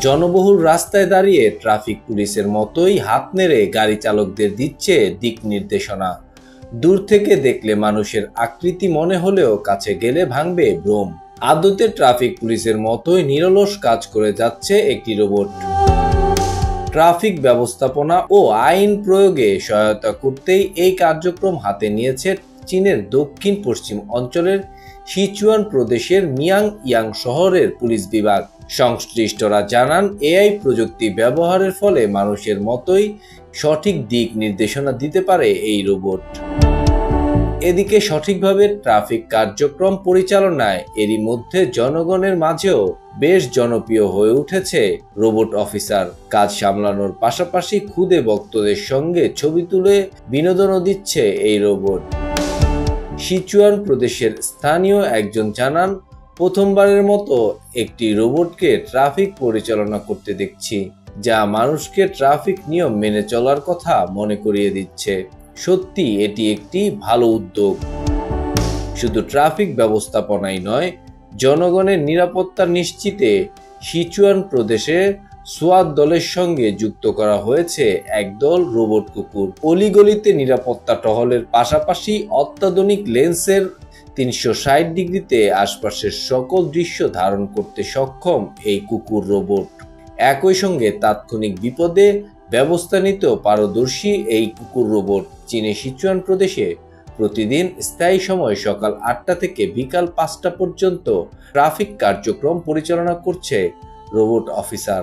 জনবহুল রাস্তায় দাঁড়িয়ে ট্রাফিক পুলিশের মতোই হাত নেড়ে গাড়ি চালকদের দিচ্ছে দিক নির্দেশনা। দূর থেকে দেখলে মানুষের আকৃতি মনে হলেও কাছে গেলে ভাঙবে ভ্রম। আদতে ট্রাফিক পুলিশের মতোই নিরলস কাজ করে যাচ্ছে একটি রোবট। ট্রাফিক ব্যবস্থাপনা ও আইন প্রয়োগে সহায়তা করতেই এই কার্যক্রম হাতে নিয়েছে চীনের দক্ষিণ পশ্চিম অঞ্চলের সিচুয়ান প্রদেশের মিয়াংইয়াং শহরের পুলিশ বিভাগ। সংশ্লিষ্টরা জানান, এআই প্রযুক্তি ব্যবহারের ফলে মানুষের মতোই সঠিক দিক নির্দেশনা দিতে পারে এই রোবট। এদিকে সঠিকভাবে ট্রাফিক কার্যক্রম পরিচালনায় এরই মধ্যে জনগণের মাঝেও বেশ জনপ্রিয় হয়ে উঠেছে রোবট অফিসার। কাজ সামলানোর পাশাপাশি খুদে ভক্তদের সঙ্গে ছবি তুলে বিনোদনও দিচ্ছে এই রোবট। সিচুয়ান প্রদেশের স্থানীয় একজন জানান, প্রথমবারের মতো একটি রোবটকে ট্রাফিক পরিচালনা করতে দেখছি, যা মানুষকে ট্রাফিক নিয়ম মেনে চলার কথা মনে করিয়ে দিচ্ছে। সত্যি এটি একটি ভালো উদ্যোগ। শুধু ট্রাফিক ব্যবস্থাপনাই নয়, জনগণের নিরাপত্তা নিশ্চিতে সিচুয়ান প্রদেশে সোয়াত দলের সঙ্গে যুক্ত করা হয়েছে একদল রোবট কুকুর। অলিগলিতে নিরাপত্তা টহলের পাশাপাশি অত্যাধুনিক লেন্সের 360 ডিগ্রিতে আশপাশের সকল দৃশ্য ধারণ করতে সক্ষম এই কুকুর রোবট। একই সঙ্গে তাৎক্ষণিক বিপদে ব্যবস্থা নিতেও পারদর্শী এই কুকুর রোবট। চীনের সিচুয়ান প্রদেশে প্রতিদিন স্থায়ী সময় সকাল 8টা থেকে বিকাল 5টা পর্যন্ত ট্রাফিক কার্যক্রম পরিচালনা করছে রোবট অফিসার।